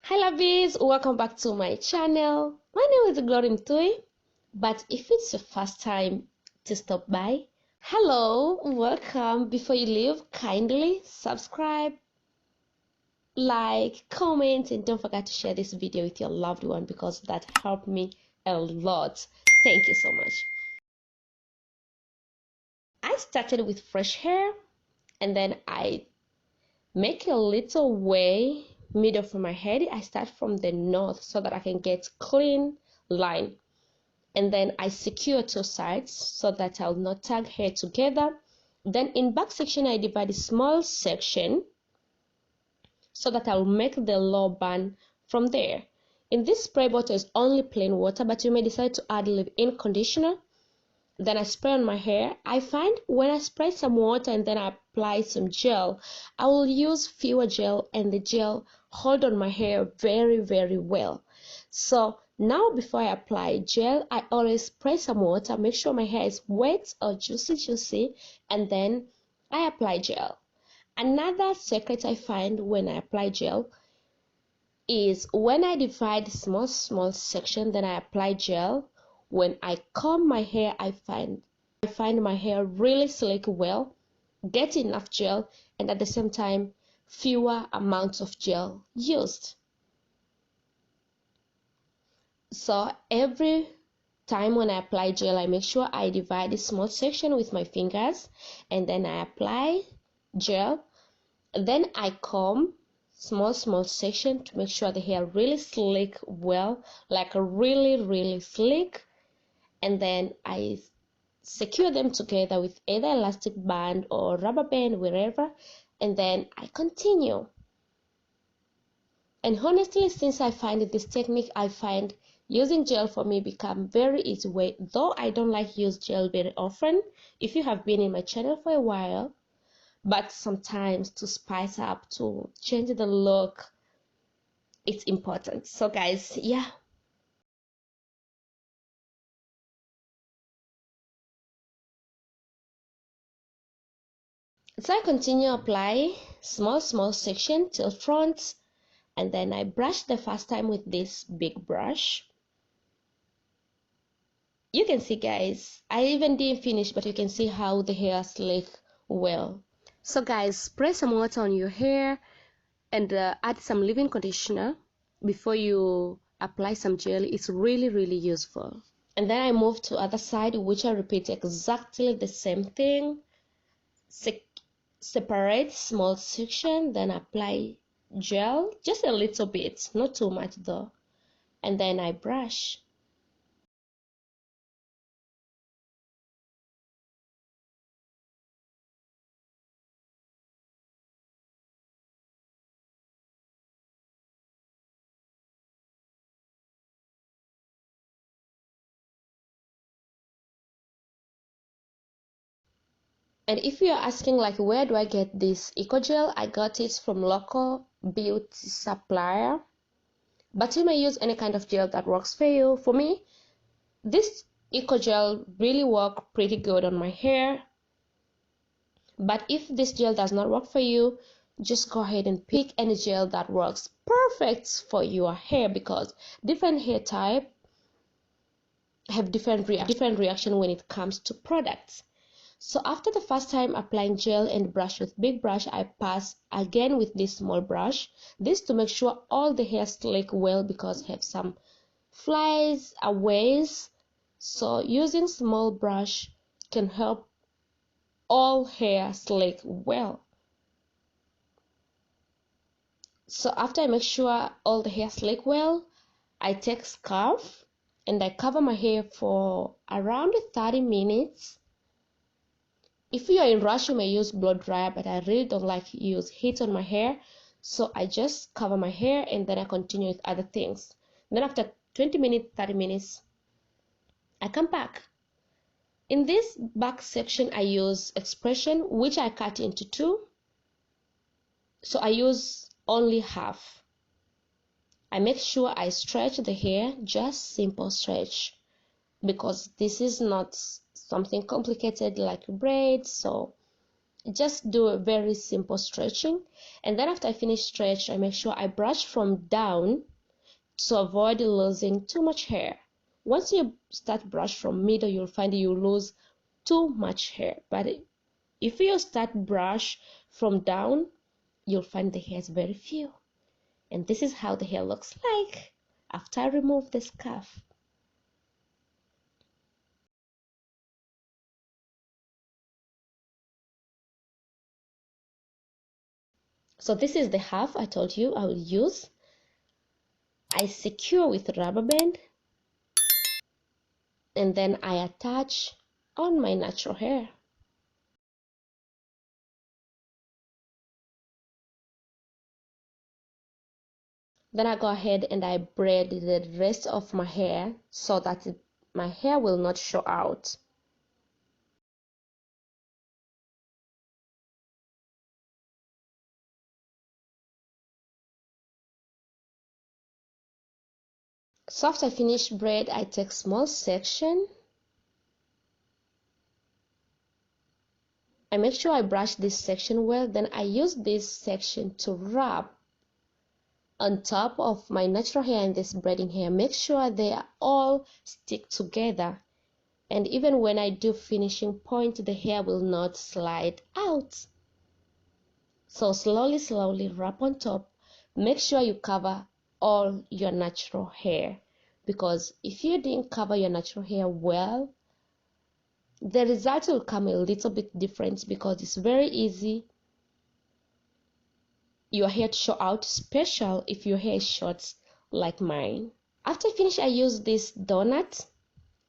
Hi lovies, welcome back to my channel. My name is Glory Tui, but if it's your first time to stop by, hello, welcome. Before you leave, kindly subscribe, like, comment, and don't forget to share this video with your loved one because that helped me a lot. Thank you so much. I started with fresh hair and then I make a little way middle for my head. I start from the north so that I can get clean line, and then I secure two sides so that I'll not tag hair together. Then in back section I divide a small section so that I'll make the low band from there. In this spray bottle is only plain water, but you may decide to add leave-in conditioner. Then I spray on my hair. I find when I spray some water and then I apply some gel, I will use fewer gel and the gel hold on my hair very well. So now before I apply gel, I always spray some water, make sure my hair is wet or juicy, and then I apply gel. Another secret I find when I apply gel is when I divide small section, then I apply gel. When I comb my hair, I find my hair really slick well, get enough gel, and at the same time fewer amounts of gel used. So every time when I apply gel, I make sure I divide a small section with my fingers, and then I apply gel. Then I comb small section to make sure the hair really slick well, like a really slick, and then I secure them together with either elastic band or rubber band, wherever, and then I continue. And honestly, since I find this technique, I find using gel for me become very easy way, though I don't like use gel very often if you have been in my channel for a while, but sometimes to spice up, to change the look, it's important. So guys, yeah, so I continue apply small section till front, and then I brush the first time with this big brush. You can see guys, I even didn't finish, but you can see how the hair slick well. So guys, spray some water on your hair and add some leave-in conditioner before you apply some gel. It's really useful. And then I move to other side, which I repeat exactly the same thing. Separate small section, then apply gel, just a little bit, not too much though, and then I brush. And if you're asking like where do I get this eco gel, I got it from local beauty supplier, but you may use any kind of gel that works for you. For me, this eco gel really worked pretty good on my hair, but if this gel does not work for you, just go ahead and pick any gel that works perfect for your hair, because different hair type have different reaction when it comes to products. So after the first time applying gel and brush with big brush, I pass again with this small brush, this to make sure all the hair slick well, because have some flies or waves. So using small brush can help all hair slick well. So after I make sure all the hair slick well, I take scarf and I cover my hair for around 30 minutes. If you are in rush, you may use blow dryer, but I really don't like use heat on my hair, so I just cover my hair and then I continue with other things. Then after 20 minutes, 30 minutes, I come back. In this back section, I use expression, which I cut into two, so I use only half. I make sure I stretch the hair, just simple stretch, because this is not something complicated like braids, so just do a very simple stretching, and then after I finish stretch, I make sure I brush from down to avoid losing too much hair. Once you start brush from middle, you'll find you lose too much hair, but if you start brush from down, you'll find the hair is very few. And this is how the hair looks like after I remove the scarf. So this is the half I told you I will use. I secure with rubber band, and then I attach on my natural hair. Then I go ahead and I braid the rest of my hair so that my hair will not show out. So after I finish braid, I take small section. I make sure I brush this section well, then I use this section to wrap on top of my natural hair and this braiding hair. Make sure they are all stick together, and even when I do finishing point, the hair will not slide out. So slowly wrap on top. Make sure you cover all your natural hair, because if you didn't cover your natural hair well, the result will come a little bit different, because it's very easy your hair to show out, special if your hair is short like mine. After I finish, I use this donut.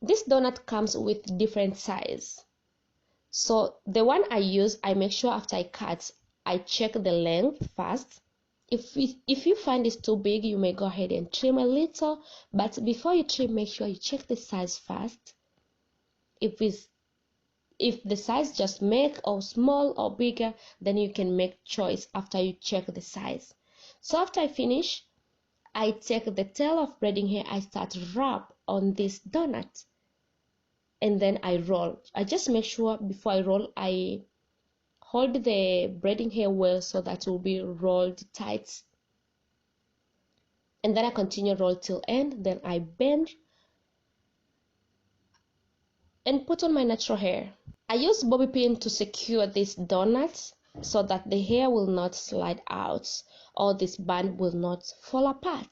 This donut comes with different size. So the one I use, I make sure after I cut, I check the length first. If you find it's too big, you may go ahead and trim a little, but before you trim, make sure you check the size first. If the size just make or small or bigger, then you can make choice after you check the size. So after I finish, I take the tail of braiding hair, I start wrap on this donut, and then I roll. I just make sure before I roll, I hold the braiding hair well so that it will be rolled tight, and then I continue roll till end. Then I bend and put on my natural hair. I use bobby pin to secure this donut so that the hair will not slide out or this band will not fall apart.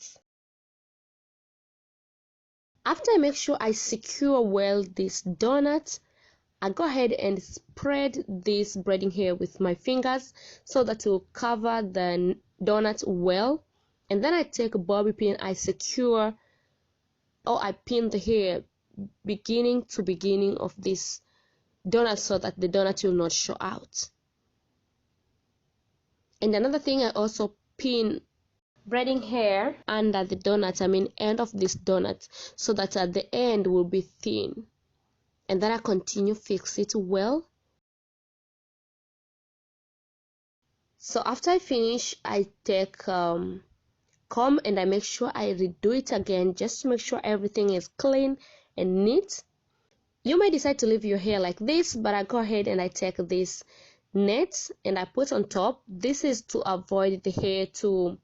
After I make sure I secure well this donut, I go ahead and spread this braiding hair with my fingers so that it will cover the donut well, and then I take a bobby pin, I secure or I pin the hair beginning to beginning of this donut so that the donut will not show out. And another thing, I also pin braiding hair under the donut, end of this donut, so that at the end will be thin, and then I continue fix it well. So after I finish, I take comb and I make sure I redo it again just to make sure everything is clean and neat. You may decide to leave your hair like this, but I go ahead and I take this net and I put on top. This is to avoid the hair to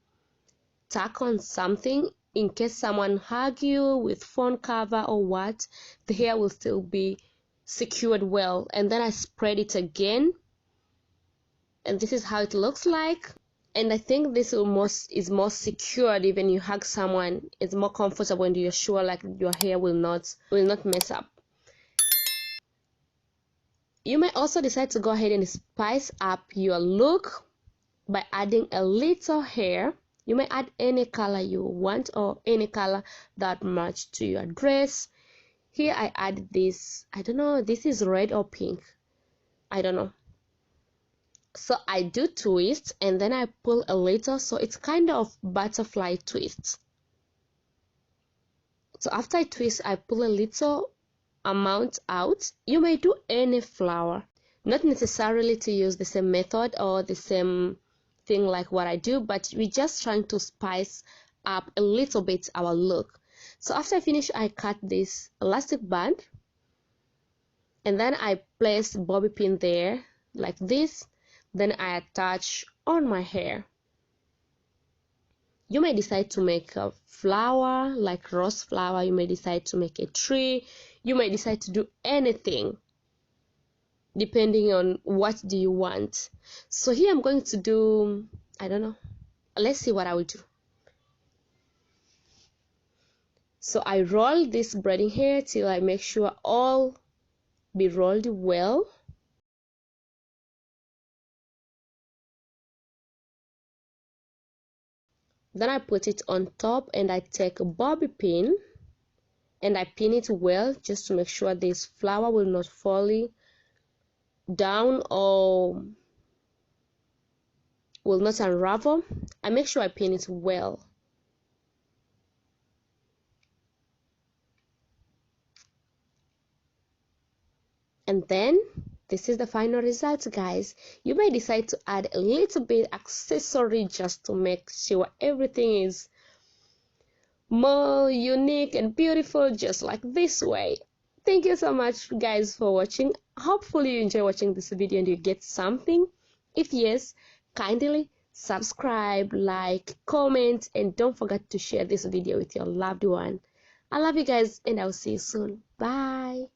tack on something. In case someone hug you with phone cover or what, the hair will still be secured well. And then I spread it again, and this is how it looks like. And I think this is more secured. Even you hug someone, it's more comfortable and you're sure like your hair will not mess up. You may also decide to go ahead and spice up your look by adding a little hair. You may add any color you want or any color that match to your dress. Here I add this, I don't know, this is red or pink, I don't know. So I do twist and then I pull a little, so it's kind of butterfly twist. So after I twist, I pull a little amount out. You may do any flower, not necessarily to use the same method or the same thing like what I do, but we're just trying to spice up a little bit our look. So after I finish, I cut this elastic band and then I place bobby pin there like this. Then I attach on my hair. You may decide to make a flower, like rose flower. You may decide to make a tree. You may decide to do anything depending on what do you want. So here I'm going to do, I don't know, let's see what I will do. So I roll this braiding hair till I make sure all be rolled well. Then I put it on top and I take a bobby pin and I pin it well just to make sure this flower will not fall down or will not unravel. I make sure I pin it well. And then this is the final result, guys. You may decide to add a little bit accessory just to make sure everything is more unique and beautiful, just like this way. Thank you so much, guys, for watching. Hopefully you enjoy watching this video and you get something. If yes, kindly subscribe, like, comment, and don't forget to share this video with your loved one. I love you guys, and I'll see you soon. Bye.